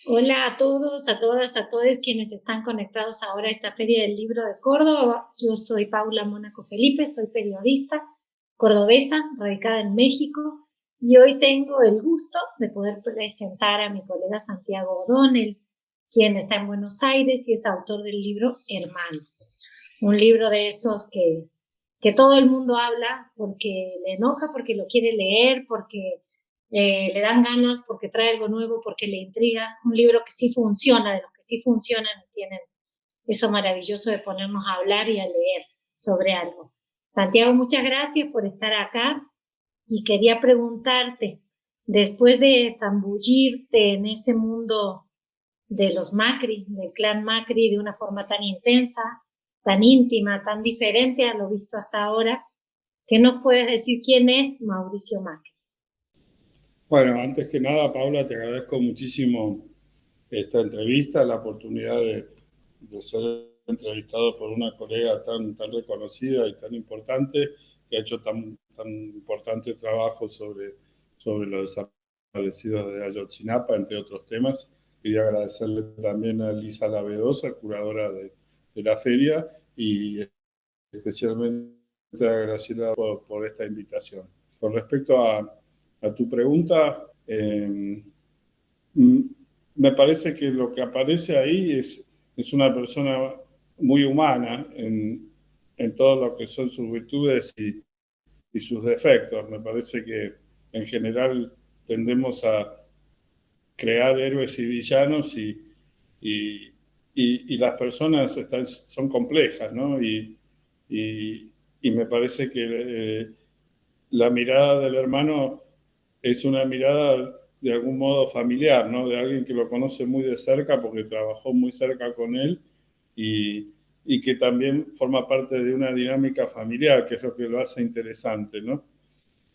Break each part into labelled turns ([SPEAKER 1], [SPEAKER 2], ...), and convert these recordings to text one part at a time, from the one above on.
[SPEAKER 1] Hola a todos, a todas, a todos quienes están conectados ahora a esta Feria del Libro de Córdoba. Yo soy Paula Mónaco Felipe, soy periodista cordobesa, radicada en México, y hoy tengo el gusto de poder presentar a mi colega Santiago O'Donnell, quien está en Buenos Aires y es autor del libro Hermano. Un libro de esos que todo el mundo habla porque le enoja, porque lo quiere leer, porque le dan ganas, porque trae algo nuevo, porque le intriga. Un libro que sí funciona, de los que sí funcionan y tienen eso maravilloso de ponernos a hablar y a leer sobre algo. Santiago, muchas gracias por estar acá y quería preguntarte, después de zambullirte en ese mundo de los Macri, del clan Macri, de una forma tan intensa, tan íntima, tan diferente a lo visto hasta ahora, ¿qué nos puedes decir quién es Mauricio Macri?
[SPEAKER 2] Bueno, antes que nada, Paula, te agradezco muchísimo esta entrevista, la oportunidad de ser entrevistado por una colega tan reconocida y tan importante, que ha hecho tan importante trabajo sobre los desaparecidos de Ayotzinapa, entre otros temas. Quería agradecerle también a Lisa Lavedosa, curadora de la feria, y especialmente a Graciela por esta invitación. Con respecto a tu pregunta, me parece que lo que aparece ahí es una persona muy humana en todo lo que son sus virtudes y sus defectos. Me parece que en general tendemos a crear héroes y villanos y, y las personas son complejas, ¿no? Y me parece que la mirada del hermano es una mirada de algún modo familiar, ¿no? De alguien que lo conoce muy de cerca porque trabajó muy cerca con él y, y que también forma parte de una dinámica familiar, que es lo que lo hace interesante, ¿no?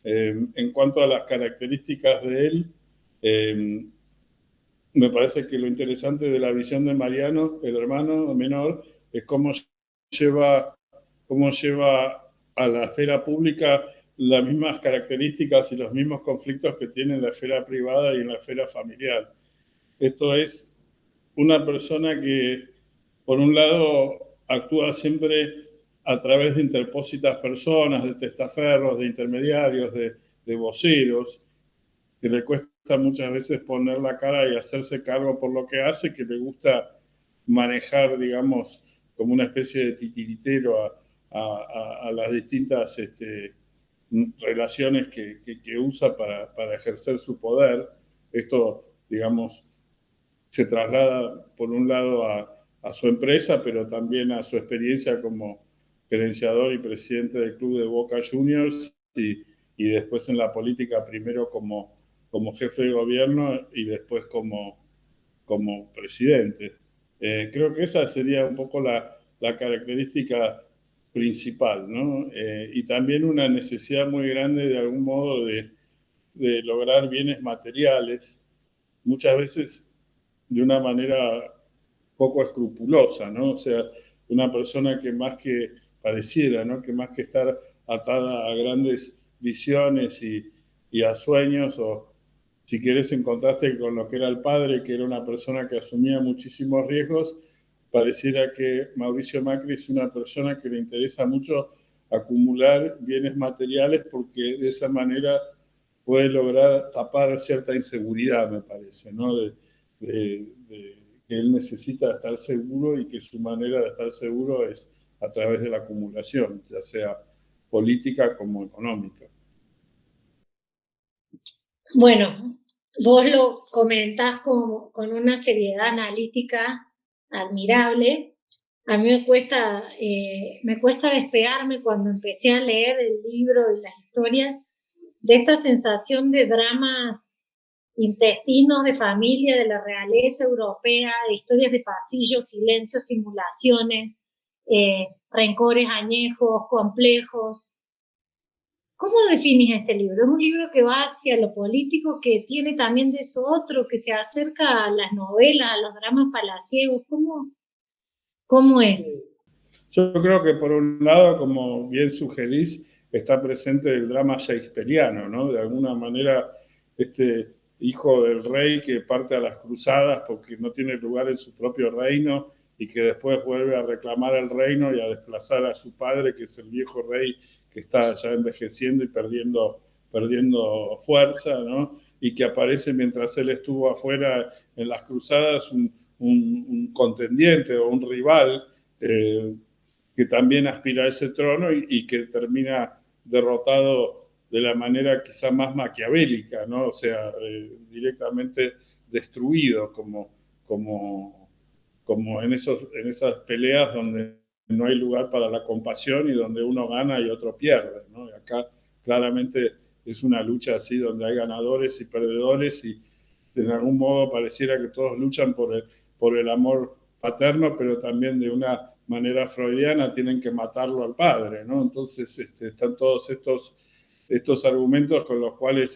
[SPEAKER 2] En cuanto a las características de él, eh, me parece que lo interesante de la visión de Mariano, el hermano menor, es lleva, cómo lleva a la esfera pública las mismas características y los mismos conflictos que tiene en la esfera privada y en la esfera familiar. Esto es una persona que, por un lado, actúa siempre a través de interpósitas personas, de testaferros, de intermediarios, de voceros, que le cuesta muchas veces poner la cara y hacerse cargo por lo que hace, que le gusta manejar, digamos, como una especie de titiritero a las distintas relaciones que usa para ejercer su poder. Esto, digamos, se traslada por un lado a su empresa, pero también a su experiencia como gerenciador y presidente del club de Boca Juniors y después en la política, primero como jefe de gobierno y después como presidente. Creo que esa sería un poco la característica principal, ¿no? Y también una necesidad muy grande de algún modo de lograr bienes materiales, muchas veces de una manera poco escrupulosa, ¿no? O sea, una persona que más que pareciera, ¿no? Que más que estar atada a grandes visiones y a sueños, o si quieres en contraste con lo que era el padre, que era una persona que asumía muchísimos riesgos, pareciera que Mauricio Macri es una persona que le interesa mucho acumular bienes materiales porque de esa manera puede lograr tapar cierta inseguridad, me parece, ¿no? Que él necesita estar seguro y que su manera de estar seguro es a través de la acumulación, ya sea política como económica.
[SPEAKER 1] Bueno, vos lo comentás con una seriedad analítica admirable. A mí me cuesta despegarme cuando empecé a leer el libro y las historias de esta sensación de dramas intestinos de familia de la realeza europea, de historias de pasillos, silencios, simulaciones, rencores añejos, complejos. ¿Cómo definís este libro? ¿Es un libro que va hacia lo político, que tiene también de eso otro, que se acerca a las novelas, a los dramas palaciegos? ¿Cómo es?
[SPEAKER 2] Yo creo que por un lado, como bien sugerís, está presente el drama shakespeariano, ¿no? De alguna manera, este hijo del rey que parte a las cruzadas porque no tiene lugar en su propio reino y que después vuelve a reclamar el reino y a desplazar a su padre, que es el viejo rey que está ya envejeciendo y perdiendo fuerza, ¿no? Y que aparece mientras él estuvo afuera en las cruzadas un contendiente o un rival que también aspira a ese trono y que termina derrotado de la manera quizá más maquiavélica, ¿no? O sea, directamente destruido, como en esas peleas donde no hay lugar para la compasión y donde uno gana y otro pierde, ¿no? Y acá claramente es una lucha así donde hay ganadores y perdedores y de algún modo pareciera que todos luchan por el amor paterno, pero también de una manera freudiana tienen que matarlo al padre, ¿no? Entonces están todos estos argumentos con los cuales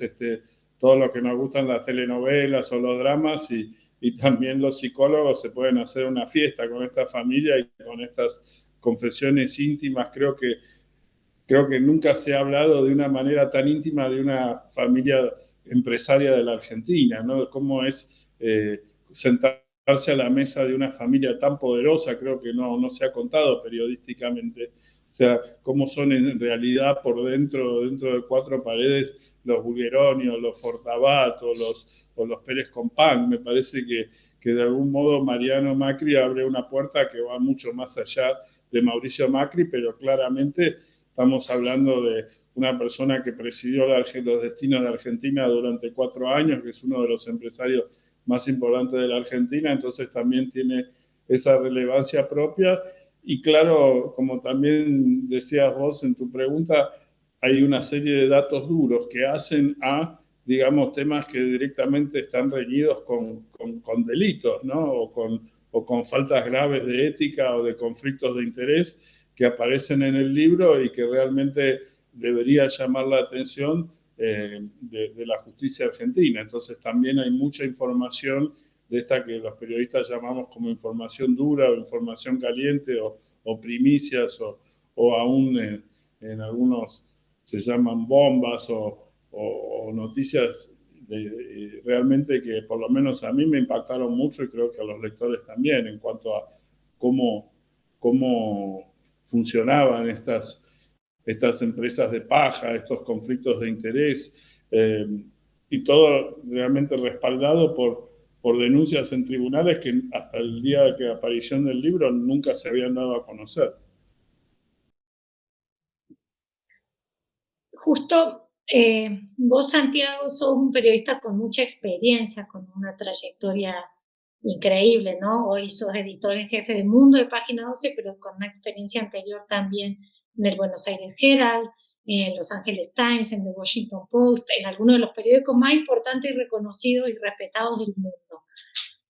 [SPEAKER 2] todos los que nos gustan las telenovelas o los dramas y también los psicólogos se pueden hacer una fiesta con esta familia y con estas confesiones íntimas. Creo que nunca se ha hablado de una manera tan íntima de una familia empresaria de la Argentina, ¿no? Cómo es sentarse a la mesa de una familia tan poderosa, creo que no se ha contado periodísticamente. O sea, cómo son en realidad por dentro de cuatro paredes los Bulgeroni, los Fortabat o los Pérez Compán. Me parece que de algún modo Mariano Macri abre una puerta que va mucho más allá de Mauricio Macri, pero claramente estamos hablando de una persona que presidió los destinos de Argentina durante 4 años, que es uno de los empresarios más importantes de la Argentina, entonces también tiene esa relevancia propia. Y claro, como también decías vos en tu pregunta, hay una serie de datos duros que hacen a, digamos, temas que directamente están reñidos con delitos, ¿no? O con faltas graves de ética o de conflictos de interés que aparecen en el libro y que realmente debería llamar la atención de la justicia argentina. Entonces también hay mucha información de esta que los periodistas llamamos como información dura o información caliente o primicias o aún en algunos se llaman bombas o noticias realmente que por lo menos a mí me impactaron mucho y creo que a los lectores también en cuanto a cómo funcionaban estas empresas de paja, estos conflictos de interés, eh, y todo realmente respaldado por denuncias en tribunales que hasta el día de la aparición del libro nunca se habían dado a conocer.
[SPEAKER 1] Justo vos, Santiago, sos un periodista con mucha experiencia, con una trayectoria increíble, ¿no? Hoy sos editor en jefe de Mundo de Página 12, pero con una experiencia anterior también en el Buenos Aires Herald, en Los Angeles Times, en The Washington Post, en algunos de los periódicos más importantes y reconocidos y respetados del mundo.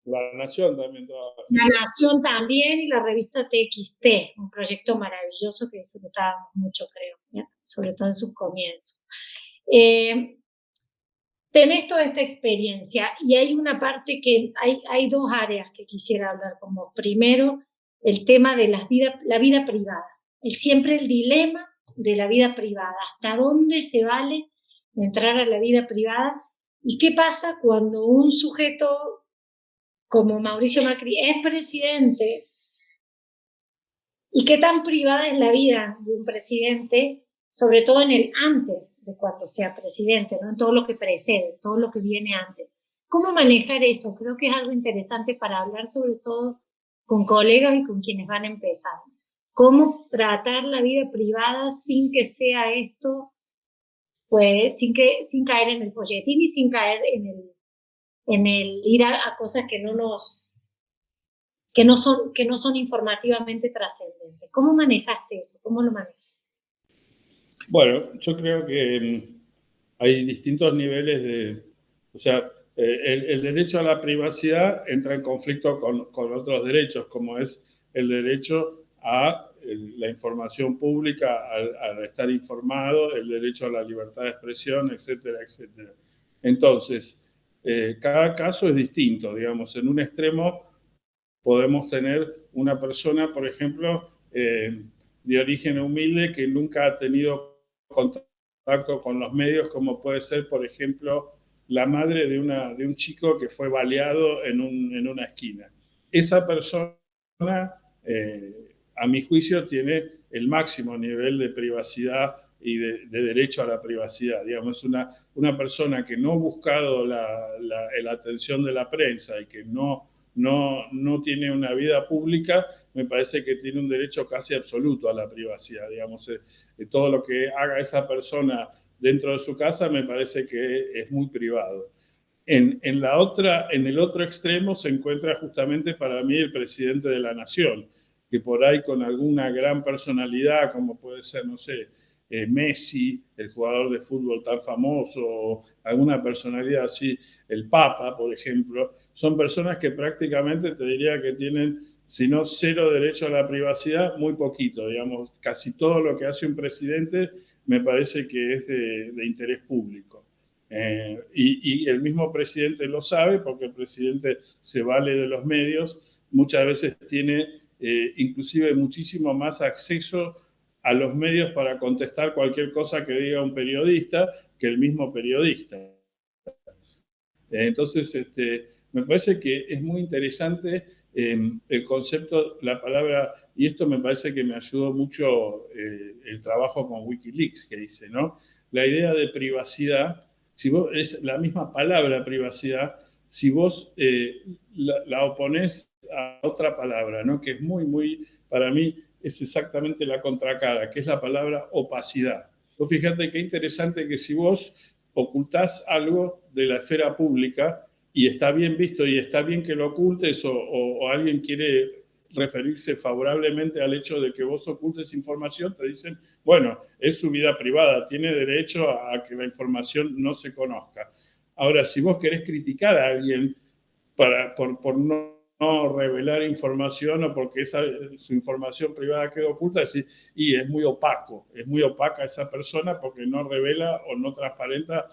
[SPEAKER 2] La Nación también.
[SPEAKER 1] La Nación también y la revista TXT, un proyecto maravilloso que disfrutábamos mucho, creo, ¿ya? Sobre todo en sus comienzos. Tenés toda esta experiencia y hay una parte que hay dos áreas que quisiera hablar con vos. Primero, el tema de la vida privada, siempre el dilema de la vida privada, hasta dónde se vale entrar a la vida privada y qué pasa cuando un sujeto como Mauricio Macri es presidente y qué tan privada es la vida de un presidente, sobre todo en el antes de cuando sea presidente, ¿no? En todo lo que precede, todo lo que viene antes. ¿Cómo manejar eso? Creo que es algo interesante para hablar sobre todo con colegas y con quienes van empezando. ¿Cómo tratar la vida privada sin que sea esto, pues sin caer en el folletín y sin caer en el ir a cosas que no son informativamente trascendentes? ¿Cómo manejaste eso? ¿Cómo lo manejas?
[SPEAKER 2] Bueno, yo creo que hay distintos niveles o sea, el derecho a la privacidad entra en conflicto con otros derechos, como es el derecho a la información pública, al estar informado, el derecho a la libertad de expresión, etcétera, etcétera. Entonces, cada caso es distinto, digamos, en un extremo podemos tener una persona, por ejemplo, de origen humilde que nunca ha tenido contacto con los medios, como puede ser, por ejemplo, la madre de un chico que fue baleado en una esquina. Esa persona, a mi juicio, tiene el máximo nivel de privacidad y de derecho a la privacidad. Digamos, es una persona que no ha buscado la atención de la prensa y que no tiene una vida pública, me parece que tiene un derecho casi absoluto a la privacidad. Digamos, todo lo que haga esa persona dentro de su casa me parece que es muy privado. En el otro extremo se encuentra justamente para mí el presidente de la nación, que por ahí con alguna gran personalidad, como puede ser, no sé, Messi, el jugador de fútbol tan famoso, o alguna personalidad así, el Papa, por ejemplo, son personas que prácticamente te diría que tienen, si no cero derecho a la privacidad, muy poquito, digamos, casi todo lo que hace un presidente me parece que es de interés público. Y el mismo presidente lo sabe porque el presidente se vale de los medios, muchas veces tiene inclusive muchísimo más acceso a los medios para contestar cualquier cosa que diga un periodista que el mismo periodista. Entonces, me parece que es muy interesante el concepto, la palabra, y esto me parece que me ayudó mucho el trabajo con Wikileaks que hice, ¿no? La idea de privacidad, si vos, es la misma palabra privacidad, si vos la oponés a otra palabra, ¿no? Que es muy, para mí, es exactamente la contracara, que es la palabra opacidad. Vos fíjate qué interesante que si vos ocultás algo de la esfera pública y está bien visto y está bien que lo ocultes o alguien quiere referirse favorablemente al hecho de que vos ocultes información, te dicen, bueno, es su vida privada, tiene derecho a que la información no se conozca. Ahora, si vos querés criticar a alguien por no revelar información o porque su información privada quedó oculta, y es muy opaco, es muy opaca esa persona porque no revela o no transparenta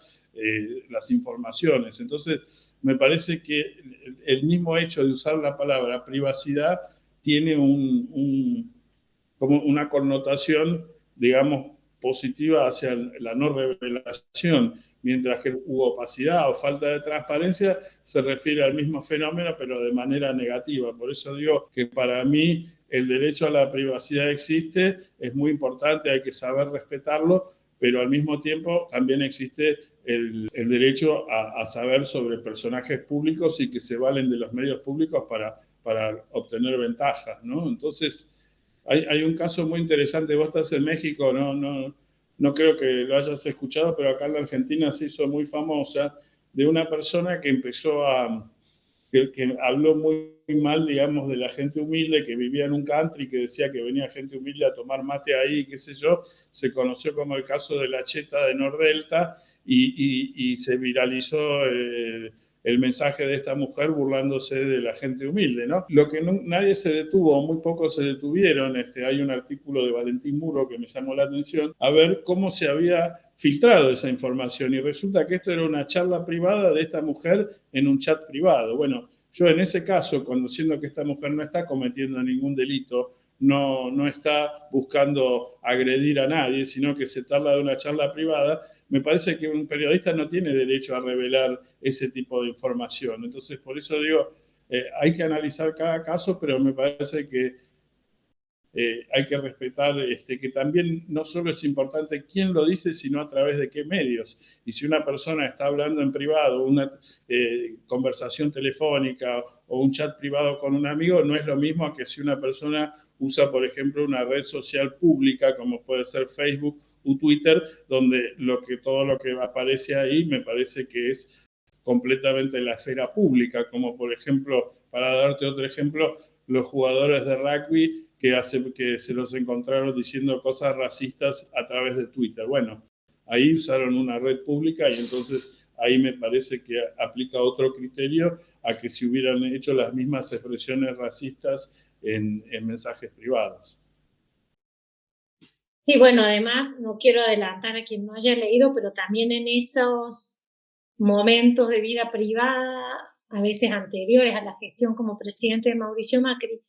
[SPEAKER 2] las informaciones. Entonces, me parece que el mismo hecho de usar la palabra privacidad tiene como una connotación, digamos, positiva hacia la no revelación, mientras que hubo opacidad o falta de transparencia se refiere al mismo fenómeno, pero de manera negativa. Por eso digo que para mí el derecho a la privacidad existe, es muy importante, hay que saber respetarlo, pero al mismo tiempo también existe el derecho a saber sobre personajes públicos y que se valen de los medios públicos para obtener ventajas, ¿no? Entonces, hay un caso muy interesante, vos estás en México, no creo que lo hayas escuchado, pero acá en la Argentina se hizo muy famosa, de una persona que empezó que habló muy mal, digamos, de la gente humilde que vivía en un country, que decía que venía gente humilde a tomar mate ahí, qué sé yo, se conoció como el caso de la cheta de Nordelta y se viralizó el mensaje de esta mujer burlándose de la gente humilde, ¿no? Lo que nadie se detuvo, muy pocos se detuvieron, hay un artículo de Valentín Muro que me llamó la atención, a ver cómo se había filtrado esa información y resulta que esto era una charla privada de esta mujer en un chat privado. Bueno, yo en ese caso, conociendo que esta mujer no está cometiendo ningún delito, no está buscando agredir a nadie, sino que se trata de una charla privada, me parece que un periodista no tiene derecho a revelar ese tipo de información. Entonces, por eso digo, hay que analizar cada caso, pero me parece que hay que respetar que también no solo es importante quién lo dice, sino a través de qué medios. Y si una persona está hablando en privado, una conversación telefónica o un chat privado con un amigo, no es lo mismo que si una persona usa, por ejemplo, una red social pública, como puede ser Facebook o Twitter, donde todo lo que aparece ahí me parece que es completamente la esfera pública, como por ejemplo, para darte otro ejemplo, los jugadores de rugby que se los encontraron diciendo cosas racistas a través de Twitter. Bueno, ahí usaron una red pública y entonces ahí me parece que aplica otro criterio a que si hubieran hecho las mismas expresiones racistas en mensajes privados.
[SPEAKER 1] Sí, bueno, además no quiero adelantar a quien no haya leído, pero también en esos momentos de vida privada, a veces anteriores a la gestión como presidente de Mauricio Macri,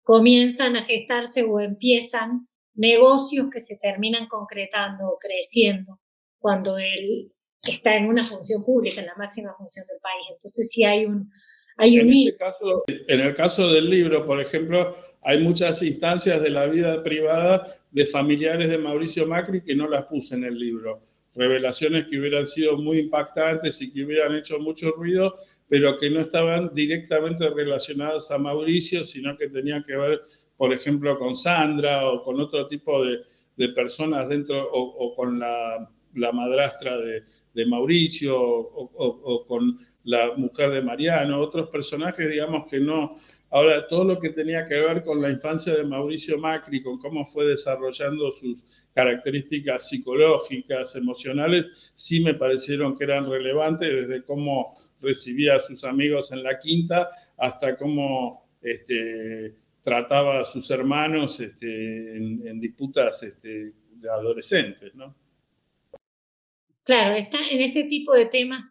[SPEAKER 1] comienzan a gestarse o empiezan negocios que se terminan concretando o creciendo cuando él está en una función pública, en la máxima función del país. Entonces sí hay un
[SPEAKER 2] en el caso del libro, por ejemplo, hay muchas instancias de la vida privada de familiares de Mauricio Macri que no las puse en el libro. Revelaciones que hubieran sido muy impactantes y que hubieran hecho mucho ruido, pero que no estaban directamente relacionadas a Mauricio, sino que tenían que ver, por ejemplo, con Sandra o con otro tipo de personas dentro, o con la madrastra de Mauricio, o con la mujer de Mariano, otros personajes, digamos, que no. Ahora, todo lo que tenía que ver con la infancia de Mauricio Macri, con cómo fue desarrollando sus características psicológicas, emocionales, sí me parecieron que eran relevantes, desde cómo recibía a sus amigos en la quinta hasta cómo trataba a sus hermanos en disputas de adolescentes, ¿no?
[SPEAKER 1] Claro, está en este tipo de temas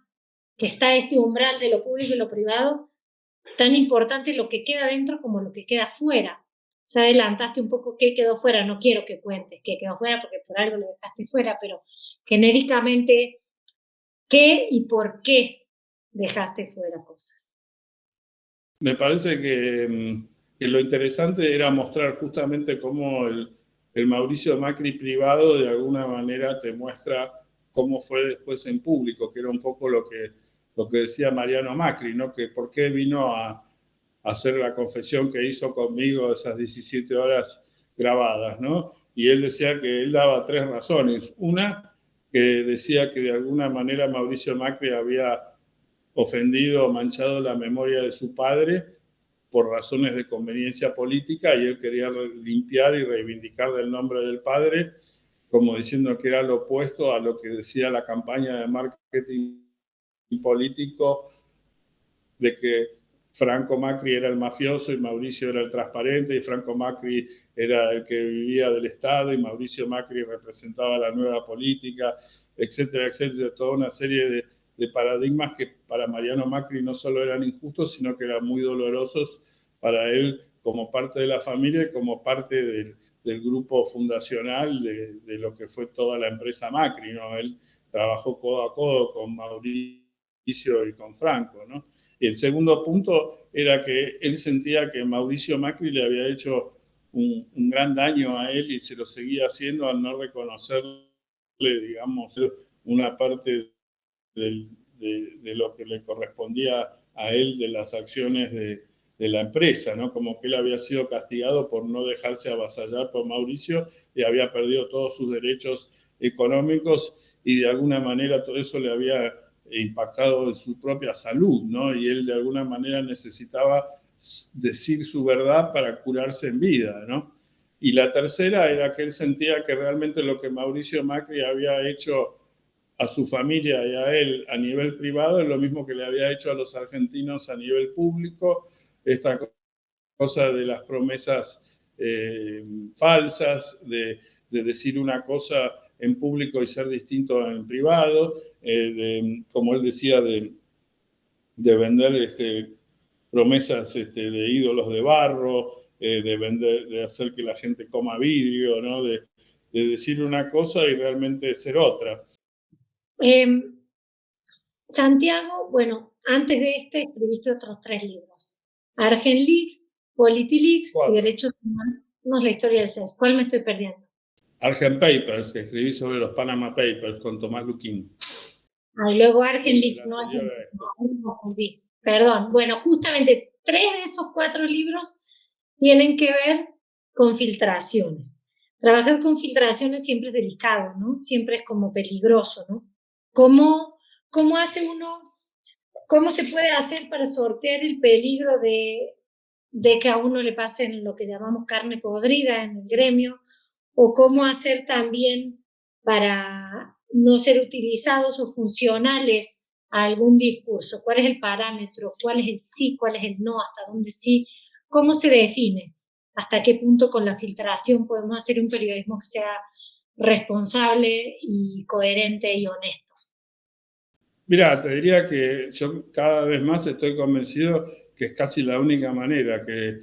[SPEAKER 1] que está este umbral de lo público y lo privado, tan importante lo que queda dentro como lo que queda fuera. Ya adelantaste un poco qué quedó fuera, no quiero que cuentes qué quedó fuera porque por algo lo dejaste fuera, pero genéricamente, ¿qué y por qué dejaste fuera cosas?
[SPEAKER 2] Me parece que lo interesante era mostrar justamente cómo el Mauricio Macri privado de alguna manera te muestra cómo fue después en público, que era un poco lo que decía Mariano Macri, ¿no? Que por qué vino a hacer la confesión que hizo conmigo, esas 17 horas grabadas, ¿no? Y él decía que él daba 3 razones. Una, que decía que de alguna manera Mauricio Macri había ofendido o manchado la memoria de su padre por razones de conveniencia política, y él quería limpiar y reivindicar del nombre del padre, como diciendo que era lo opuesto a lo que decía la campaña de marketing político de que Franco Macri era el mafioso y Mauricio era el transparente, y Franco Macri era el que vivía del Estado y Mauricio Macri representaba la nueva política, etcétera, etcétera. Toda una serie de paradigmas que para Mariano Macri no solo eran injustos, sino que eran muy dolorosos para él como parte de la familia y como parte del grupo fundacional de lo que fue toda la empresa Macri, ¿no? Él trabajó codo a codo con Mauricio y con Franco, ¿no? Y el segundo punto era que él sentía que Mauricio Macri le había hecho un gran daño a él y se lo seguía haciendo al no reconocerle, digamos, una parte de lo que le correspondía a él de las acciones de la empresa, ¿no? Como que él había sido castigado por no dejarse avasallar por Mauricio y había perdido todos sus derechos económicos, y de alguna manera todo eso le había impactado en su propia salud, ¿no? Y él de alguna manera necesitaba decir su verdad para curarse en vida, ¿no? Y la tercera era que él sentía que realmente lo que Mauricio Macri había hecho a su familia y a él a nivel privado es lo mismo que le había hecho a los argentinos a nivel público, esta cosa de las promesas falsas, de decir una cosa en público y ser distinto en privado, como él decía, de vender promesas de ídolos de barro, de hacer que la gente coma vidrio, ¿no? De decir una cosa y realmente ser otra.
[SPEAKER 1] Santiago, bueno, antes de este escribiste otros 3 libros. Argenleaks, Politileaks y Derechos Humanos, la historia del CES. ¿Cuál me estoy perdiendo?
[SPEAKER 2] Argent Papers, que escribí sobre los Panama Papers con Tomás Luquín.
[SPEAKER 1] Y luego Argenleaks, no es me confundí. Perdón. Bueno, justamente 3 de esos 4 libros tienen que ver con filtraciones. Trabajar con filtraciones siempre es delicado, ¿no? Siempre es como peligroso, ¿no? ¿Cómo hace uno, cómo se puede hacer para sortear el peligro de que a uno le pasen lo que llamamos carne podrida en el gremio? ¿O cómo hacer también para no ser utilizados o funcionales a algún discurso? ¿Cuál es el parámetro? ¿Cuál es el sí? ¿Cuál es el no? ¿Hasta dónde sí? ¿Cómo se define? ¿Hasta qué punto con la filtración podemos hacer un periodismo que sea responsable y coherente y honesto?
[SPEAKER 2] Mira, te diría que yo cada vez más estoy convencido que es casi la única manera, que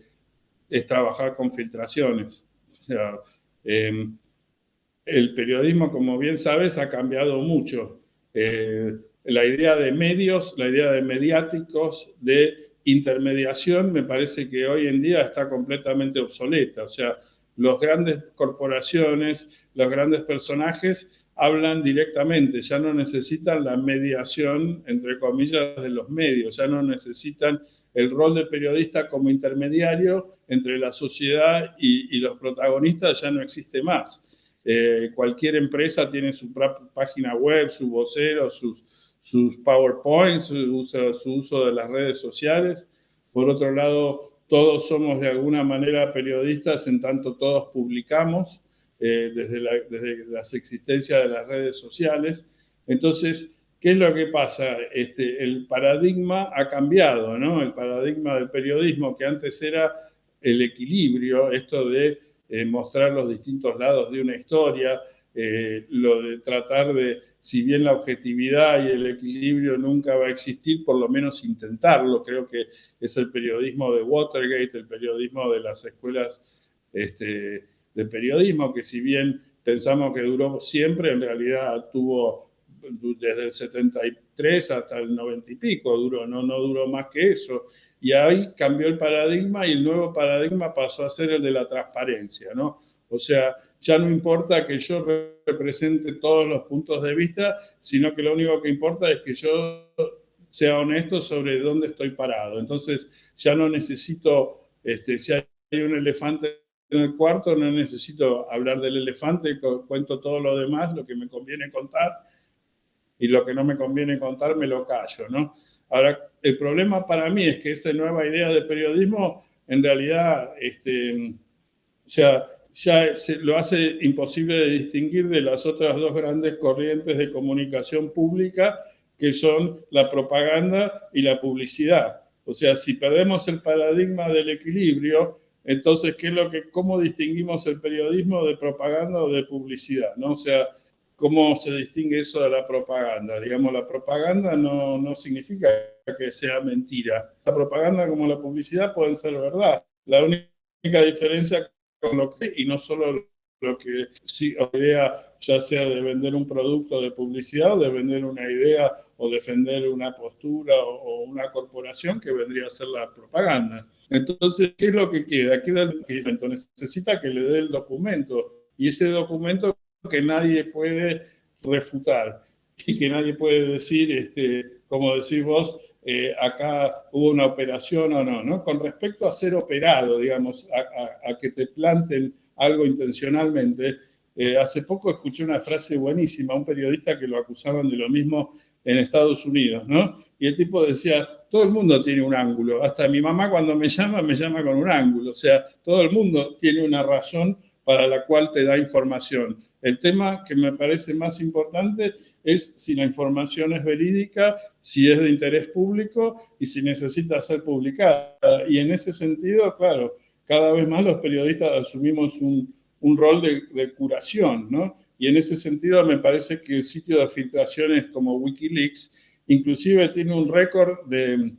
[SPEAKER 2] es trabajar con filtraciones. O sea, el periodismo, como bien sabes, ha cambiado mucho. La idea de medios, la idea de mediáticos, de intermediación, me parece que hoy en día está completamente obsoleta. O sea, las grandes corporaciones, los grandes personajes hablan directamente, ya no necesitan la mediación, entre comillas, de los medios, ya no necesitan el rol del periodista como intermediario entre la sociedad y los protagonistas, ya no existe más. Cualquier empresa tiene su página web, su vocero, sus PowerPoints, su uso de las redes sociales. Por otro lado, todos somos de alguna manera periodistas en tanto todos publicamos desde las existencias de las redes sociales. Entonces, ¿qué es lo que pasa? El paradigma ha cambiado, ¿no? El paradigma del periodismo, que antes era el equilibrio, esto de mostrar los distintos lados de una historia, lo de tratar de, si bien la objetividad y el equilibrio nunca va a existir, por lo menos intentarlo. Creo que es el periodismo de Watergate, el periodismo de las escuelas de periodismo, que si bien pensamos que duró siempre, en realidad tuvo desde el 73 hasta el 90 y pico, duró, no duró más que eso. Y ahí cambió el paradigma y el nuevo paradigma pasó a ser el de la transparencia, ¿no? O sea, ya no importa que yo represente todos los puntos de vista, sino que lo único que importa es que yo sea honesto sobre dónde estoy parado. Entonces, ya no necesito, si hay un elefante en el cuarto, no necesito hablar del elefante, cuento todo lo demás, lo que me conviene contar, y lo que no me conviene contar me lo callo, ¿no? Ahora, el problema para mí es que esta nueva idea de periodismo, en realidad, o sea, ya lo hace imposible de distinguir de las otras dos grandes corrientes de comunicación pública, que son la propaganda y la publicidad. O sea, si perdemos el paradigma del equilibrio, entonces, ¿cómo distinguimos el periodismo de propaganda o de publicidad? ¿No? O sea, ¿cómo se distingue eso de la propaganda? Digamos, la propaganda no significa que sea mentira. La propaganda como la publicidad pueden ser verdad. La única diferencia con lo que, y no solo lo que sí, la idea ya sea de vender un producto de publicidad o de vender una idea o defender una postura o una corporación, que vendría a ser la propaganda. Entonces, ¿qué es lo que queda? Queda el documento. Necesita que le dé el documento, y ese documento que nadie puede refutar y que nadie puede decir, como decís vos, acá hubo una operación o no, ¿no? Con respecto a ser operado, digamos, a que te planten algo intencionalmente, hace poco escuché una frase buenísima, un periodista que lo acusaban de lo mismo en Estados Unidos, ¿no? Y el tipo decía, todo el mundo tiene un ángulo, hasta mi mamá cuando me llama con un ángulo, o sea, todo el mundo tiene una razón para la cual te da información. El tema que me parece más importante es si la información es verídica, si es de interés público y si necesita ser publicada. Y en ese sentido, claro, cada vez más los periodistas asumimos un rol de curación, ¿no? Y en ese sentido me parece que el sitio de filtraciones como Wikileaks inclusive tiene un récord de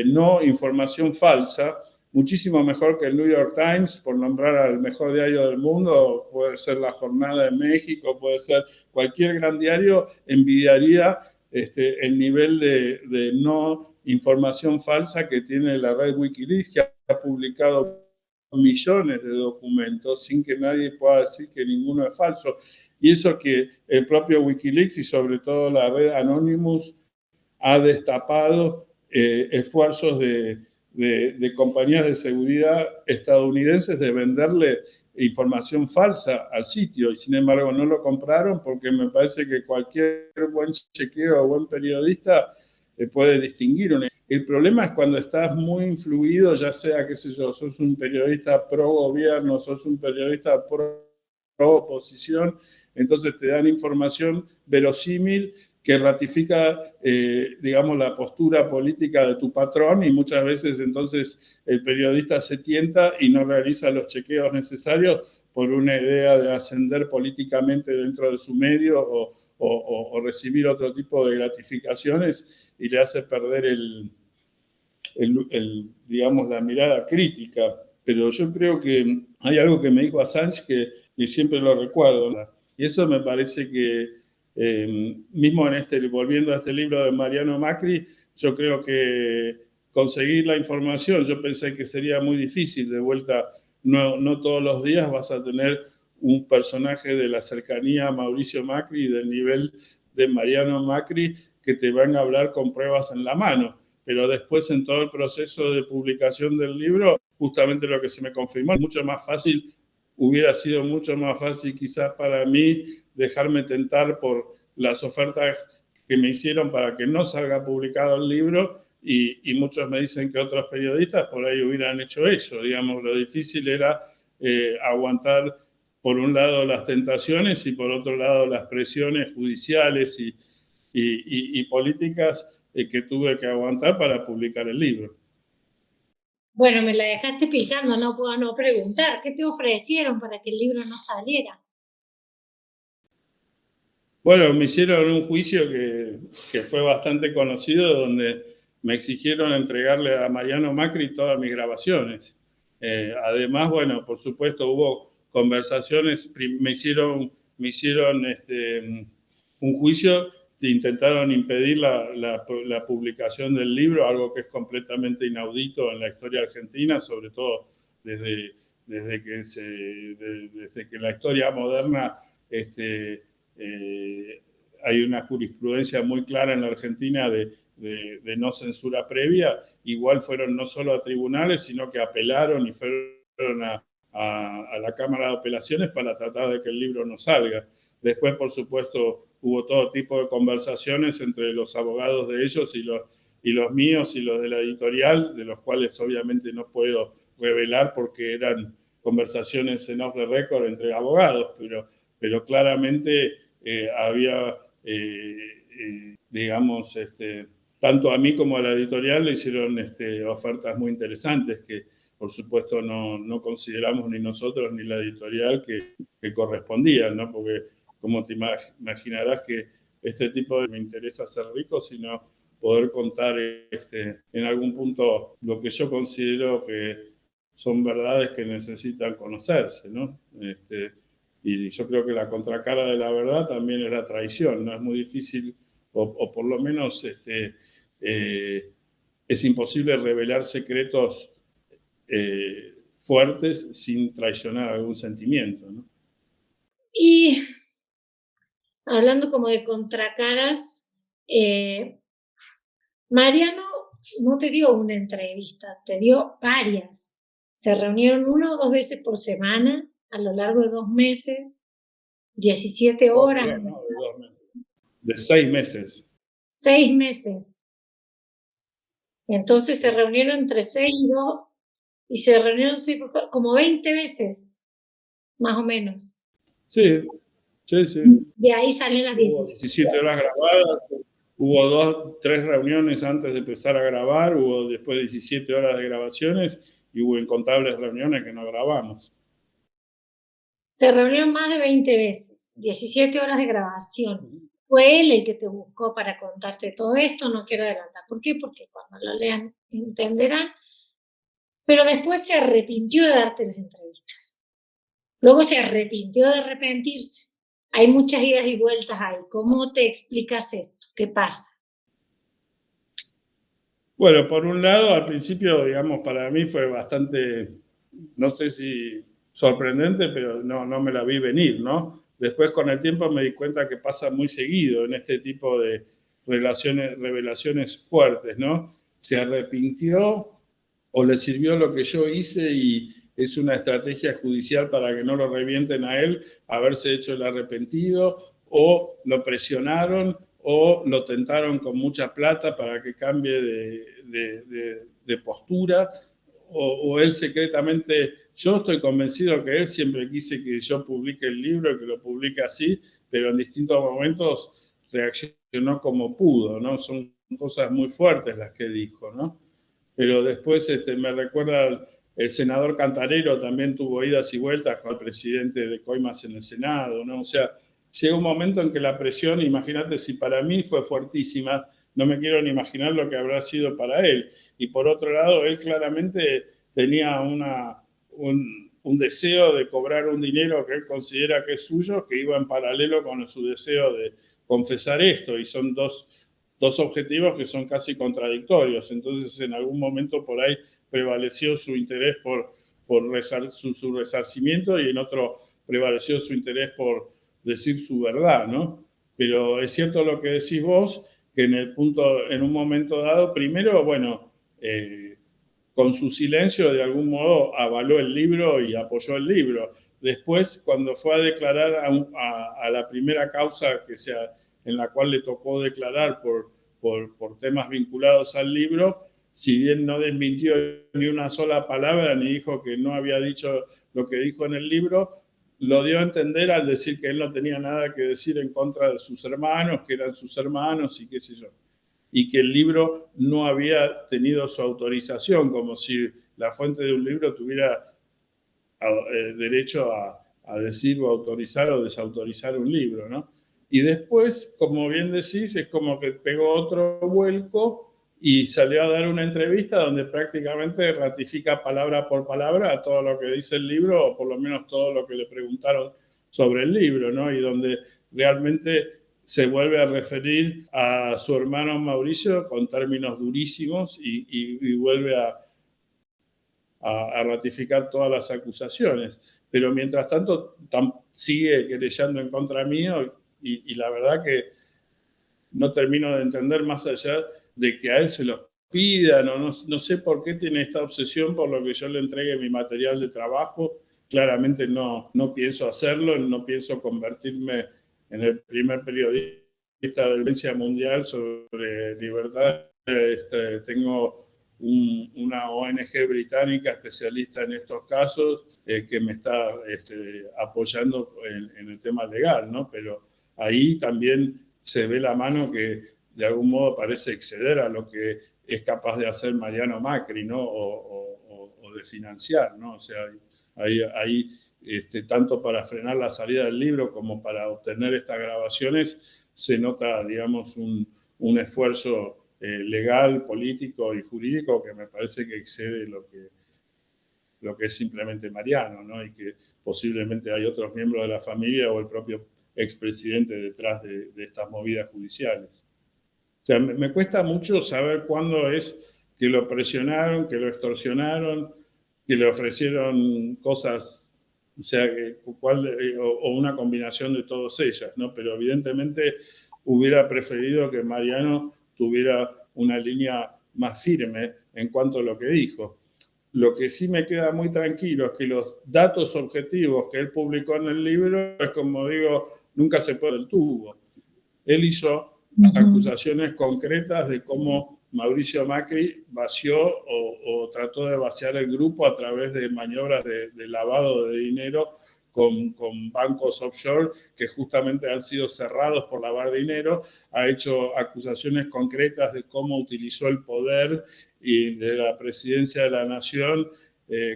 [SPEAKER 2] no información falsa, muchísimo mejor que el New York Times, por nombrar al mejor diario del mundo. Puede ser La Jornada de México, puede ser cualquier gran diario, envidiaría el nivel de no información falsa que tiene la red Wikileaks, que ha publicado millones de documentos sin que nadie pueda decir que ninguno es falso. Y eso que el propio Wikileaks y sobre todo la red Anonymous ha destapado esfuerzos de compañías de seguridad estadounidenses de venderle información falsa al sitio, y sin embargo no lo compraron, porque me parece que cualquier buen chequeo o buen periodista puede distinguir. El problema es cuando estás muy influido, ya sea, qué sé yo, sos un periodista pro gobierno, sos un periodista pro oposición, entonces te dan información verosímil que ratifica, digamos, la postura política de tu patrón, y muchas veces entonces el periodista se tienta y no realiza los chequeos necesarios por una idea de ascender políticamente dentro de su medio o recibir otro tipo de gratificaciones, y le hace perder digamos, la mirada crítica, pero yo creo que hay algo que me dijo Assange que siempre lo recuerdo, ¿no? Y eso me parece que, mismo volviendo a este libro de Mariano Macri, yo creo que conseguir la información, yo pensé que sería muy difícil, de vuelta, no todos los días vas a tener un personaje de la cercanía a Mauricio Macri y del nivel de Mariano Macri que te van a hablar con pruebas en la mano. Pero después en todo el proceso de publicación del libro, justamente lo que se me confirmó, hubiera sido mucho más fácil quizás para mí dejarme tentar por las ofertas que me hicieron para que no salga publicado el libro y muchos me dicen que otros periodistas por ahí hubieran hecho eso. Digamos, lo difícil era aguantar por un lado las tentaciones y por otro lado las presiones judiciales y políticas que tuve que aguantar para publicar el libro.
[SPEAKER 1] Bueno, me la dejaste picando, no puedo no preguntar. ¿Qué te ofrecieron para que el libro no saliera?
[SPEAKER 2] Bueno, me hicieron un juicio que fue bastante conocido, donde me exigieron entregarle a Mariano Macri todas mis grabaciones. Además, bueno, por supuesto hubo conversaciones, me hicieron un juicio, intentaron impedir la publicación del libro, algo que es completamente inaudito en la historia argentina, sobre todo desde que la historia moderna hay una jurisprudencia muy clara en la Argentina de no censura previa. Igual fueron no solo a tribunales, sino que apelaron y fueron a la Cámara de Apelaciones para tratar de que el libro no salga. Después, por supuesto, hubo todo tipo de conversaciones entre los abogados de ellos y los míos y los de la editorial, de los cuales obviamente no puedo revelar porque eran conversaciones en off the record entre abogados, pero claramente había, digamos, tanto a mí como a la editorial le hicieron ofertas muy interesantes que, por supuesto, no consideramos ni nosotros ni la editorial que correspondían, ¿no? Porque, como te imaginarás, que este tipo de me interesa ser rico, sino poder contar en algún punto lo que yo considero que son verdades que necesitan conocerse, ¿no? Y yo creo que la contracara de la verdad también es la traición, ¿no? Es muy difícil, o por lo menos es imposible revelar secretos fuertes sin traicionar algún sentimiento, ¿no?
[SPEAKER 1] Y hablando como de contracaras, Mariano no te dio una entrevista, te dio varias. Se reunieron 1 o 2 veces por semana a lo largo de 2 meses, 17 horas.
[SPEAKER 2] No, de 6 meses.
[SPEAKER 1] 6 meses. Entonces se reunieron entre 6 y 2 y se reunieron como 20 veces, más o menos.
[SPEAKER 2] Sí.
[SPEAKER 1] De ahí salen las
[SPEAKER 2] 17 horas grabadas, hubo 2, 3 reuniones antes de empezar a grabar, hubo después 17 horas de grabaciones y hubo incontables reuniones que no grabamos.
[SPEAKER 1] Se reunieron más de 20 veces, 17 horas de grabación. Fue él el que te buscó para contarte todo esto, no quiero adelantar. ¿Por qué? Porque cuando lo lean entenderán. Pero después se arrepintió de darte las entrevistas. Luego se arrepintió de arrepentirse. Hay muchas idas y vueltas ahí. ¿Cómo te explicas esto? ¿Qué pasa?
[SPEAKER 2] Bueno, por un lado, al principio, digamos, para mí fue bastante, no sé si sorprendente, pero no me la vi venir, ¿no? Después, con el tiempo, me di cuenta que pasa muy seguido en este tipo de revelaciones fuertes, ¿no? Se arrepintió o le sirvió lo que yo hice y es una estrategia judicial para que no lo revienten a él, haberse hecho el arrepentido, o lo presionaron o lo tentaron con mucha plata para que cambie de postura, o él secretamente, yo estoy convencido que él siempre quise que yo publique el libro, que lo publique así, pero en distintos momentos reaccionó como pudo, ¿no? Son cosas muy fuertes las que dijo, ¿no? Pero después me recuerda el senador Cantarero también tuvo idas y vueltas con el presidente de Coimas en el Senado, ¿no? O sea, llega un momento en que la presión, imagínate si para mí fue fuertísima, no me quiero ni imaginar lo que habrá sido para él. Y por otro lado, él claramente tenía un deseo de cobrar un dinero que él considera que es suyo, que iba en paralelo con su deseo de confesar esto, y son dos objetivos que son casi contradictorios. Entonces, en algún momento por ahí prevaleció su interés por su resarcimiento, y en otro prevaleció su interés por decir su verdad, ¿no? Pero es cierto lo que decís vos, que en un momento dado, primero, bueno, con su silencio de algún modo avaló el libro y apoyó el libro. Después, cuando fue a declarar a la primera causa en la cual le tocó declarar por temas vinculados al libro, si bien no desmintió ni una sola palabra, ni dijo que no había dicho lo que dijo en el libro, lo dio a entender al decir que él no tenía nada que decir en contra de sus hermanos, que eran sus hermanos y qué sé yo, y que el libro no había tenido su autorización, como si la fuente de un libro tuviera derecho a decir o autorizar o desautorizar un libro, ¿no? Y después, como bien decís, es como que pegó otro vuelco y salió a dar una entrevista donde prácticamente ratifica palabra por palabra todo lo que dice el libro, o por lo menos todo lo que le preguntaron sobre el libro, ¿no? Y donde realmente se vuelve a referir a su hermano Mauricio con términos durísimos, y vuelve a ratificar todas las acusaciones. Pero mientras tanto sigue querellando en contra mío, y la verdad que no termino de entender, más allá de que a él se lo pidan, no sé por qué tiene esta obsesión por lo que yo le entregue mi material de trabajo. Claramente no pienso hacerlo, no pienso convertirme en el primer periodista de violencia mundial sobre libertad. Tengo una ONG británica especialista en estos casos, que me está apoyando en el tema legal, ¿no? Pero ahí también se ve la mano que de algún modo parece exceder a lo que es capaz de hacer Mariano Macri, ¿no? O de financiar, ¿no? O sea, ahí tanto para frenar la salida del libro como para obtener estas grabaciones, se nota, digamos, un esfuerzo legal, político y jurídico que me parece que excede lo que es simplemente Mariano, ¿no? Y que posiblemente hay otros miembros de la familia o el propio expresidente detrás de estas movidas judiciales. O sea, me cuesta mucho saber cuándo es que lo presionaron, que lo extorsionaron, que le ofrecieron cosas, o sea, o una combinación de todas ellas, ¿no? Pero evidentemente hubiera preferido que Mariano tuviera una línea más firme en cuanto a lo que dijo. Lo que sí me queda muy tranquilo es que los datos objetivos que él publicó en el libro, es como digo, nunca se puede el tubo. Él hizo acusaciones concretas de cómo Mauricio Macri vació o trató de vaciar el grupo a través de maniobras de lavado de dinero con bancos offshore que justamente han sido cerrados por lavar dinero. Ha hecho acusaciones concretas de cómo utilizó el poder y de la presidencia de la nación,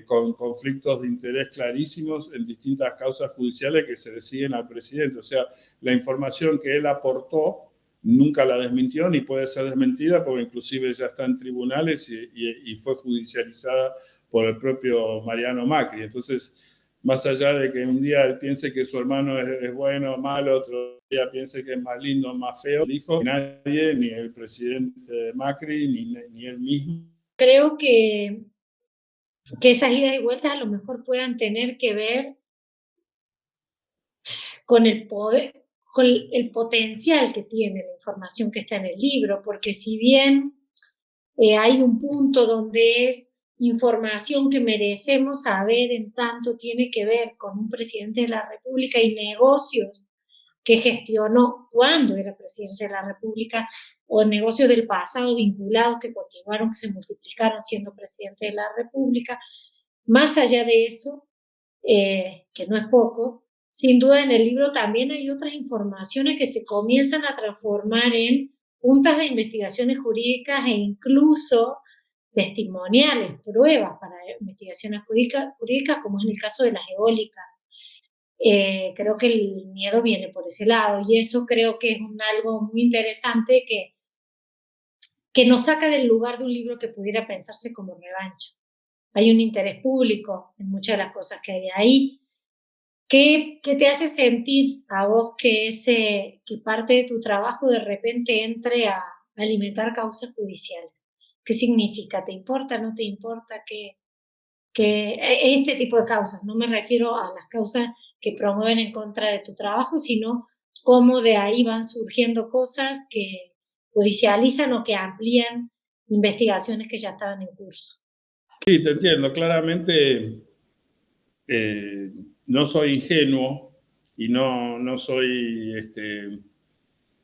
[SPEAKER 2] con conflictos de interés clarísimos en distintas causas judiciales que se le siguen al presidente. O sea, la información que él aportó nunca la desmintió ni puede ser desmentida, porque inclusive ya está en tribunales y fue judicializada por el propio Mariano Macri. Entonces, más allá de que un día él piense que su hermano es bueno o malo, otro día piense que es más lindo o más feo, dijo que nadie, ni el presidente Macri, ni él mismo.
[SPEAKER 1] Creo que esas idas y vueltas a lo mejor puedan tener que ver con el poder, con el potencial que tiene la información que está en el libro, porque si bien hay un punto donde es información que merecemos saber, en tanto tiene que ver con un presidente de la República y negocios que gestionó cuando era presidente de la República, o negocios del pasado vinculados que continuaron, que se multiplicaron siendo presidente de la República. Más allá de eso, que no es poco, sin duda en el libro también hay otras informaciones que se comienzan a transformar en puntas de investigaciones jurídicas e incluso testimoniales, pruebas para investigaciones jurídicas, como es en el caso de las eólicas. Creo que el miedo viene por ese lado, y eso creo que es algo muy interesante que que nos saca del lugar de un libro que pudiera pensarse como revancha. Hay un interés público en muchas de las cosas que hay ahí. ¿Qué te hace sentir a vos que parte de tu trabajo de repente entre a alimentar causas judiciales? ¿Qué significa? ¿Te importa? ¿No te importa? Este tipo de causas, no me refiero a las causas que promueven en contra de tu trabajo, sino cómo de ahí van surgiendo cosas que judicializan o que amplían investigaciones que ya estaban en curso.
[SPEAKER 2] Sí, te entiendo. Claramente no soy ingenuo y no soy,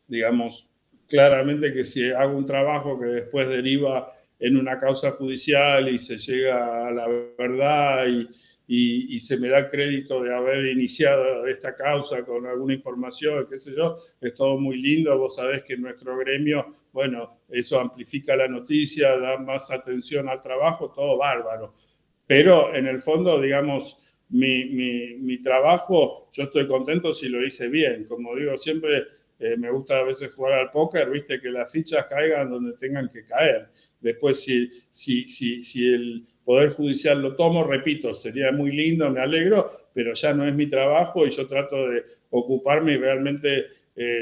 [SPEAKER 2] digamos, claramente que si hago un trabajo que después deriva en una causa judicial y se llega a la verdad y se me da el crédito de haber iniciado esta causa con alguna información, qué sé yo, es todo muy lindo. Vos sabés que en nuestro gremio, bueno, eso amplifica la noticia, da más atención al trabajo, todo bárbaro. Pero en el fondo, digamos, mi trabajo, yo estoy contento si lo hice bien. Como digo siempre, me gusta a veces jugar al póker, viste, que las fichas caigan donde tengan que caer. Después, si el Poder Judicial lo tomo, repito, sería muy lindo, me alegro, pero ya no es mi trabajo y yo trato de ocuparme y realmente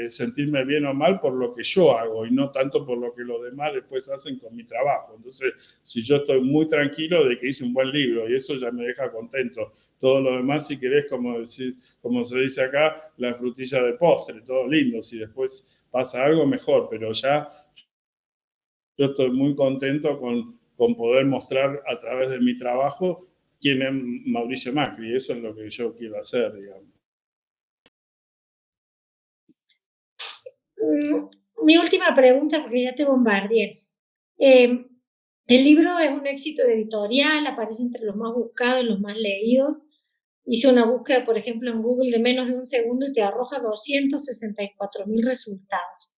[SPEAKER 2] sentirme bien o mal por lo que yo hago y no tanto por lo que los demás después hacen con mi trabajo. Entonces, si yo estoy muy tranquilo de que hice un buen libro y eso ya me deja contento. Todo lo demás, si querés, como se dice acá, la frutilla de postre, todo lindo. Si después pasa algo, mejor, pero ya yo estoy muy contento con poder mostrar a través de mi trabajo quién es Mauricio Macri. Eso es lo que yo quiero hacer, digamos.
[SPEAKER 1] Mi última pregunta, porque ya te bombardeé. El libro es un éxito editorial, aparece entre los más buscados, los más leídos. Hice una búsqueda, por ejemplo, en Google de menos de un segundo y te arroja 264.000 resultados.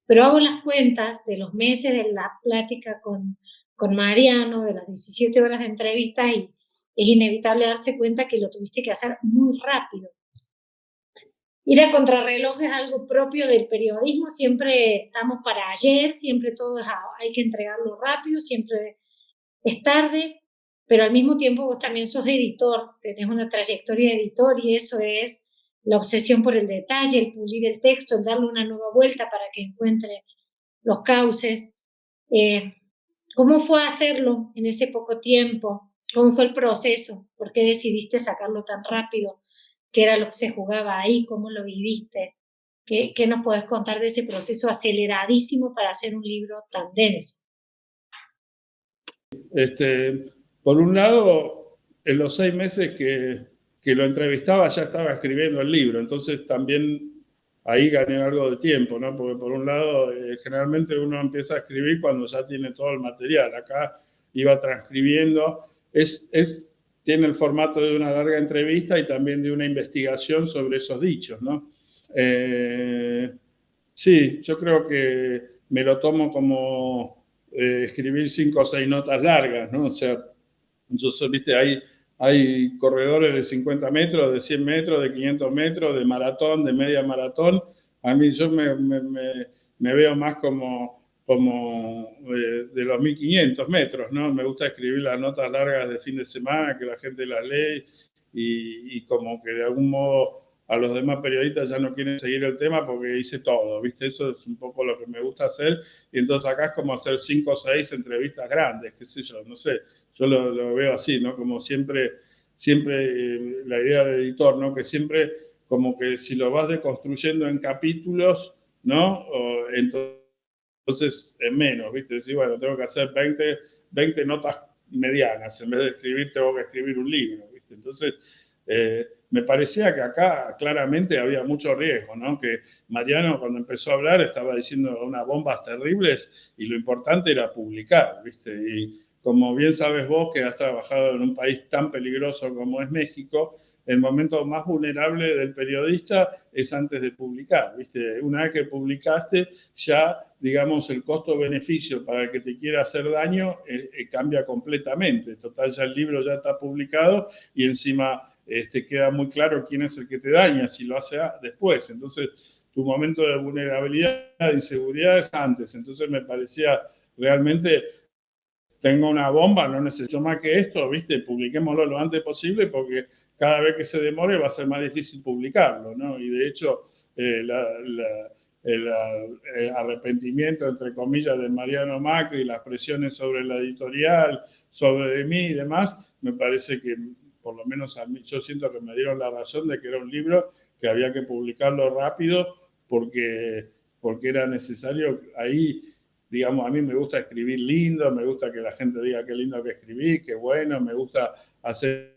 [SPEAKER 1] Pero hago las cuentas de los meses de la plática con Mariano, de las 17 horas de entrevista, y es inevitable darse cuenta que lo tuviste que hacer muy rápido. Ir a contrarreloj es algo propio del periodismo, siempre estamos para ayer, siempre todo hay que entregarlo rápido, siempre es tarde, pero al mismo tiempo vos también sos editor, tenés una trayectoria de editor y eso es la obsesión por el detalle, el pulir el texto, el darle una nueva vuelta para que encuentre los cauces. ¿Cómo fue hacerlo en ese poco tiempo? ¿Cómo fue el proceso? ¿Por qué decidiste sacarlo tan rápido? ¿Qué era lo que se jugaba ahí? ¿Cómo lo viviste? ¿Qué nos podés contar de ese proceso aceleradísimo para hacer un libro tan denso?
[SPEAKER 2] Por un lado, en los 6 meses que lo entrevistaba ya estaba escribiendo el libro, entonces también ahí gané algo de tiempo, ¿no? Porque por un lado, generalmente uno empieza a escribir cuando ya tiene todo el material. Acá iba transcribiendo, tiene el formato de una larga entrevista y también de una investigación sobre esos dichos, ¿no? Sí, yo creo que me lo tomo como escribir 5 o 6 notas largas, ¿no? O sea, viste, hay corredores de 50 metros, de 100 metros, de 500 metros, de maratón, de media maratón. A mí yo me veo más como de los 1500 metros, ¿no? Me gusta escribir las notas largas de fin de semana, que la gente las lee y como que de algún modo a los demás periodistas ya no quieren seguir el tema porque hice todo, ¿viste? Eso es un poco lo que me gusta hacer. Y entonces acá es como hacer 5 o 6 entrevistas grandes, qué sé yo, no sé. Yo lo veo así, ¿no? Como siempre la idea de editor, ¿no? Que siempre como que si lo vas deconstruyendo en capítulos, ¿no? Entonces es menos, ¿viste? Decir, bueno, tengo que hacer 20 notas medianas, en vez de escribir tengo que escribir un libro, ¿viste? Entonces me parecía que acá claramente había mucho riesgo, ¿no? Que Mariano cuando empezó a hablar estaba diciendo unas bombas terribles y lo importante era publicar, ¿viste? Y como bien sabes vos que has trabajado en un país tan peligroso como es México, el momento más vulnerable del periodista es antes de publicar, ¿viste? Una vez que publicaste, ya, digamos, el costo-beneficio para el que te quiera hacer daño cambia completamente. Total, ya el libro ya está publicado y encima queda muy claro quién es el que te daña si lo hace después. Entonces, tu momento de vulnerabilidad, de inseguridad es antes. Entonces, me parecía realmente tengo una bomba, no necesito más que esto, ¿viste? Publiquémoslo lo antes posible porque cada vez que se demore va a ser más difícil publicarlo, ¿no? Y de hecho, el arrepentimiento, entre comillas, de Mariano Macri, las presiones sobre la editorial, sobre mí y demás, me parece que, por lo menos a mí, yo siento que me dieron la razón de que era un libro que había que publicarlo rápido porque era necesario ahí. Digamos, a mí me gusta escribir lindo, me gusta que la gente diga qué lindo que escribí, qué bueno, me gusta hacer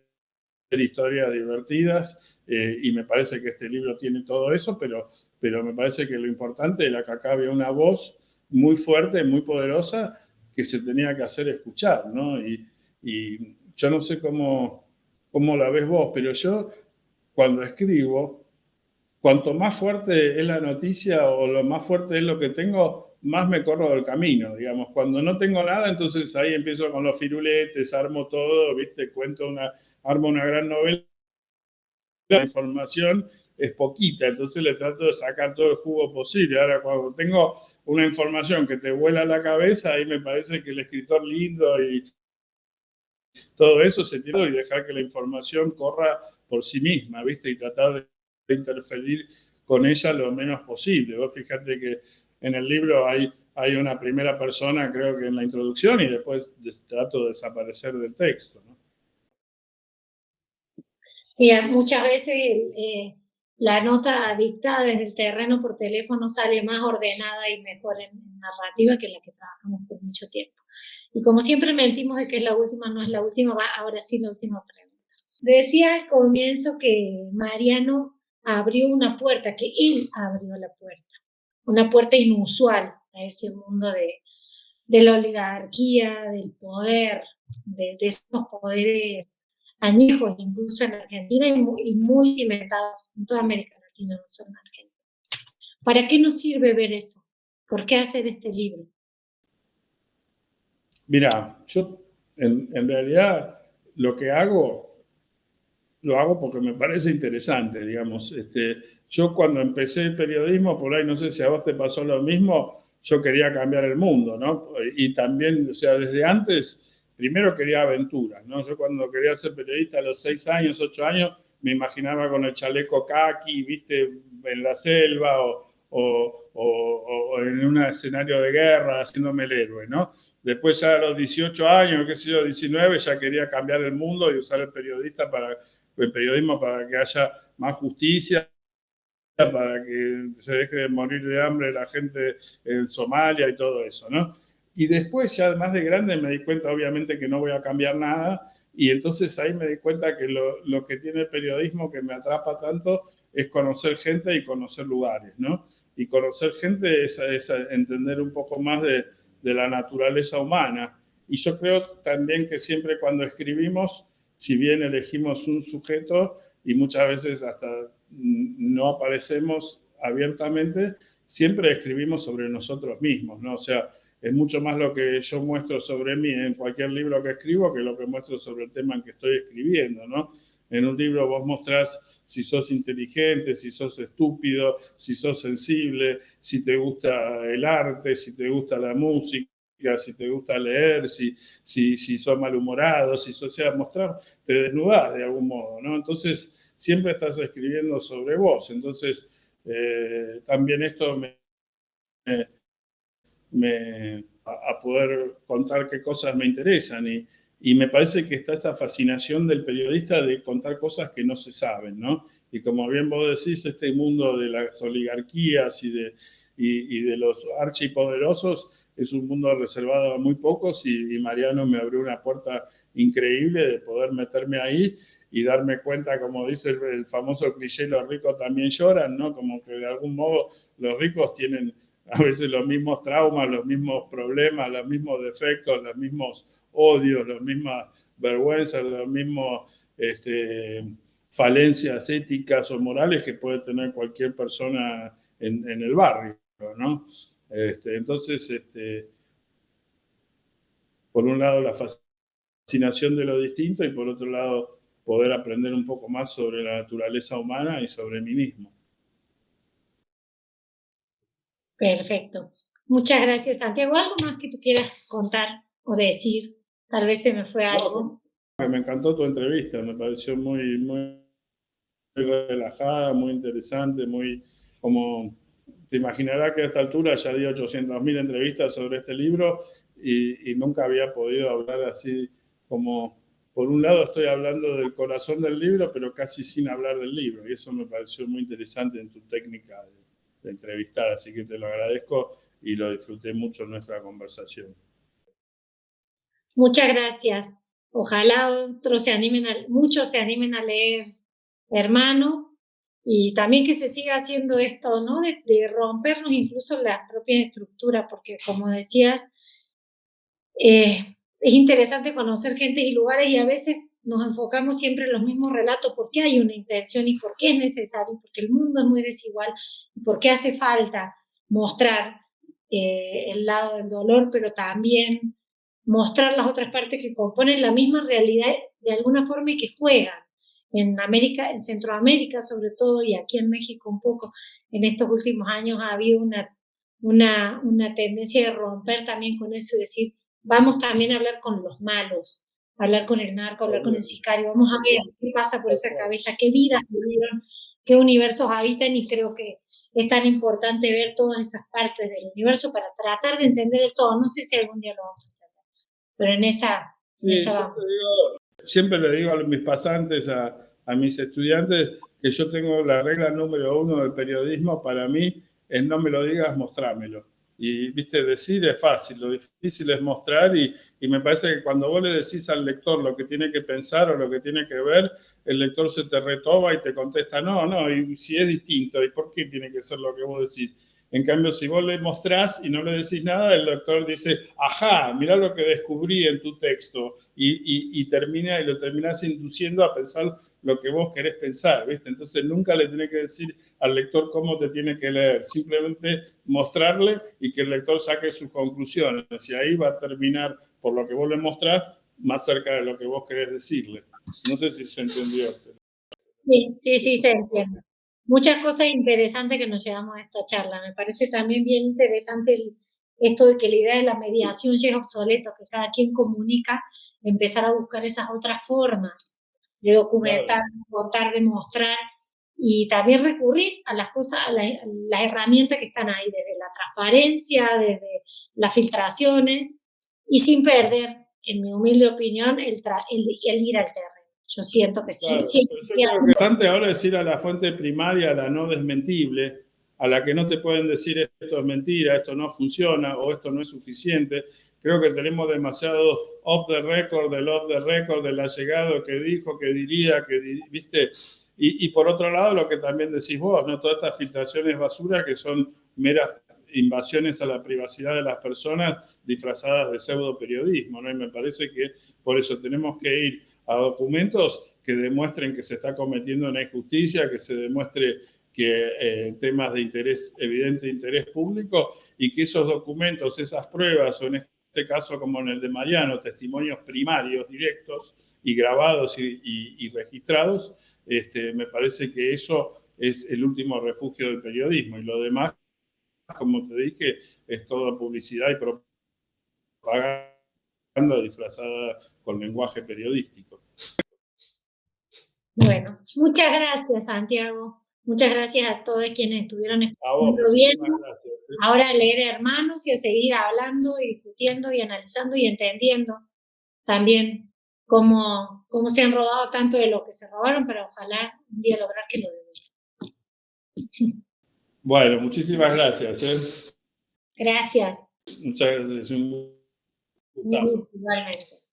[SPEAKER 2] historias divertidas y me parece que este libro tiene todo eso, pero me parece que lo importante era que acá había una voz muy fuerte, muy poderosa, que se tenía que hacer escuchar, ¿no? Y yo no sé cómo la ves vos, pero yo cuando escribo, cuanto más fuerte es la noticia o lo más fuerte es lo que tengo, más me corro del camino, digamos. Cuando no tengo nada, entonces ahí empiezo con los firuletes, armo todo, ¿viste? Armo una gran novela. La información es poquita, entonces le trato de sacar todo el jugo posible. Ahora, cuando tengo una información que te vuela la cabeza, ahí me parece que el escritor lindo y todo eso se tiene y dejar que la información corra por sí misma, ¿viste? Y tratar de interferir con ella lo menos posible. Vos fíjate que en el libro hay una primera persona, creo que en la introducción, y después trato de desaparecer del texto, ¿no?
[SPEAKER 1] Sí, muchas veces la nota dictada desde el terreno por teléfono sale más ordenada y mejor en narrativa que la que trabajamos por mucho tiempo. Y como siempre mentimos de que es la última, no es la última, ahora sí la última pregunta. Decía al comienzo que Mariano abrió una puerta, que él abrió la puerta, una puerta inusual a ese mundo de la oligarquía, del poder, de esos poderes añejos, incluso en Argentina y muy cimentados en toda América Latina, no solo en Argentina. ¿Para qué nos sirve ver eso? ¿Por qué hacer este libro?
[SPEAKER 2] Mira, yo en realidad lo que hago, lo hago porque me parece interesante, digamos. Yo cuando empecé el periodismo, por ahí no sé si a vos te pasó lo mismo, yo quería cambiar el mundo, ¿no? Y también, o sea, desde antes, primero quería aventuras, ¿no? Yo cuando quería ser periodista a los 6 años, 8 años, me imaginaba con el chaleco kaki, viste, en la selva o en un escenario de guerra haciéndome el héroe, ¿no? Después ya a los 18 años, qué sé yo, 19, ya quería cambiar el mundo y usar el periodismo para que haya más justicia, para que se deje de morir de hambre la gente en Somalia y todo eso, ¿no? Y después, ya más de grande, me di cuenta, obviamente, que no voy a cambiar nada. Y entonces ahí me di cuenta que lo que tiene el periodismo que me atrapa tanto es conocer gente y conocer lugares, ¿no? Y conocer gente es entender un poco más de la naturaleza humana. Y yo creo también que siempre cuando escribimos, si bien elegimos un sujeto y muchas veces hasta no aparecemos abiertamente, siempre escribimos sobre nosotros mismos, ¿no? O sea, es mucho más lo que yo muestro sobre mí en cualquier libro que escribo que lo que muestro sobre el tema en que estoy escribiendo, ¿no? En un libro vos mostrás si sos inteligente, si sos estúpido, si sos sensible, si te gusta el arte, si te gusta la música, si te gusta leer, si sos malhumorado, si sos, o sea, mostrar, te desnudás de algún modo, ¿no? Entonces, siempre estás escribiendo sobre vos. Entonces, también esto a poder contar qué cosas me interesan y me parece que está esta fascinación del periodista de contar cosas que no se saben, ¿no? Y como bien vos decís, este mundo de las oligarquías y de los archipoderosos es un mundo reservado a muy pocos y Mariano me abrió una puerta increíble de poder meterme ahí y darme cuenta, como dice el famoso cliché, los ricos también lloran, ¿no? Como que de algún modo los ricos tienen a veces los mismos traumas, los mismos problemas, los mismos defectos, los mismos odios, las mismas vergüenzas, las mismas falencias éticas o morales que puede tener cualquier persona en el barrio, ¿no? Entonces, por un lado la fascinación de lo distinto y por otro lado poder aprender un poco más sobre la naturaleza humana y sobre mí mismo.
[SPEAKER 1] Perfecto. Muchas gracias, Santiago. ¿Algo más que tú quieras contar o decir? Tal vez se me fue algo.
[SPEAKER 2] No, me encantó tu entrevista, me pareció muy, muy relajada, muy interesante, muy como te imaginarás que a esta altura ya di 800.000 entrevistas sobre este libro y nunca había podido hablar así como, por un lado estoy hablando del corazón del libro, pero casi sin hablar del libro, y eso me pareció muy interesante en tu técnica de entrevistar, así que te lo agradezco y lo disfruté mucho en nuestra conversación.
[SPEAKER 1] Muchas gracias. Ojalá muchos se animen a leer Hermano, y también que se siga haciendo esto, ¿no? De rompernos incluso la propia estructura, porque como decías, es interesante conocer gente y lugares y a veces nos enfocamos siempre en los mismos relatos, porque hay una intención y por qué es necesario, porque el mundo es muy desigual y por qué hace falta mostrar el lado del dolor, pero también mostrar las otras partes que componen la misma realidad de alguna forma y que juegan. En América, en Centroamérica sobre todo, y aquí en México un poco, en estos últimos años ha habido una tendencia de romper también con eso y decir, vamos también a hablar con los malos, hablar con el narco, hablar con el sicario, vamos a ver qué pasa por esa cabeza, qué vidas vivieron, qué universos habitan, y creo que es tan importante ver todas esas partes del universo para tratar de entender el todo. No sé si algún día lo vamos a tratar, pero en esa vamos.
[SPEAKER 2] Siempre le digo a mis pasantes, a mis estudiantes, que yo tengo la regla número 1 del periodismo para mí es no me lo digas, mostrámelo. Y, viste, decir es fácil, lo difícil es mostrar y me parece que cuando vos le decís al lector lo que tiene que pensar o lo que tiene que ver, el lector se te retoba y te contesta, no, y si es distinto, ¿y por qué tiene que ser lo que vos decís? En cambio, si vos le mostrás y no le decís nada, el lector dice, ajá, mirá lo que descubrí en tu texto, y lo terminás induciendo a pensar lo que vos querés pensar, ¿viste? Entonces nunca le tenés que decir al lector cómo te tiene que leer, simplemente mostrarle y que el lector saque sus conclusiones, y ahí va a terminar, por lo que vos le mostrás, más cerca de lo que vos querés decirle. No sé si se entendió.
[SPEAKER 1] Sí, se entiende. Muchas cosas interesantes que nos llevamos a esta charla. Me parece también bien interesante esto de que la idea de la mediación ya es obsoleto, que cada quien comunica, empezar a buscar esas otras formas de documentar, de contar, de mostrar, y también recurrir a las cosas, a las herramientas que están ahí, desde la transparencia, desde las filtraciones, y sin perder, en mi humilde opinión, el ir al terreno. Yo siento que sí.
[SPEAKER 2] Claro,
[SPEAKER 1] Sí,
[SPEAKER 2] pero yo creo que lo importante ahora es ir a la fuente primaria, a la no desmentible, a la que no te pueden decir esto es mentira, esto no funciona o esto no es suficiente. Creo que tenemos demasiado off the record, del allegado que dijo, que diría, viste. Y por otro lado, lo que también decís vos, ¿no? Todas estas filtraciones basura que son meras invasiones a la privacidad de las personas disfrazadas de pseudo periodismo, ¿no? Y me parece que por eso tenemos que ir a documentos que demuestren que se está cometiendo una injusticia, que se demuestre que temas de interés, evidente interés público, y que esos documentos, esas pruebas, o en este caso como en el de Mariano, testimonios primarios directos y grabados y registrados, me parece que eso es el último refugio del periodismo, y lo demás, como te dije, es toda publicidad y propaganda disfrazada con lenguaje periodístico.
[SPEAKER 1] Bueno, muchas gracias, Santiago. Muchas gracias a todos quienes estuvieron viendo. Ahora a leer Hermanos y a seguir hablando y discutiendo y analizando y entendiendo también cómo se han robado tanto de lo que se robaron, pero ojalá un día lograr que lo devuelvan.
[SPEAKER 2] Bueno, muchísimas gracias.
[SPEAKER 1] Gracias.
[SPEAKER 2] Muchas gracias. Un gustazo.
[SPEAKER 1] Igualmente.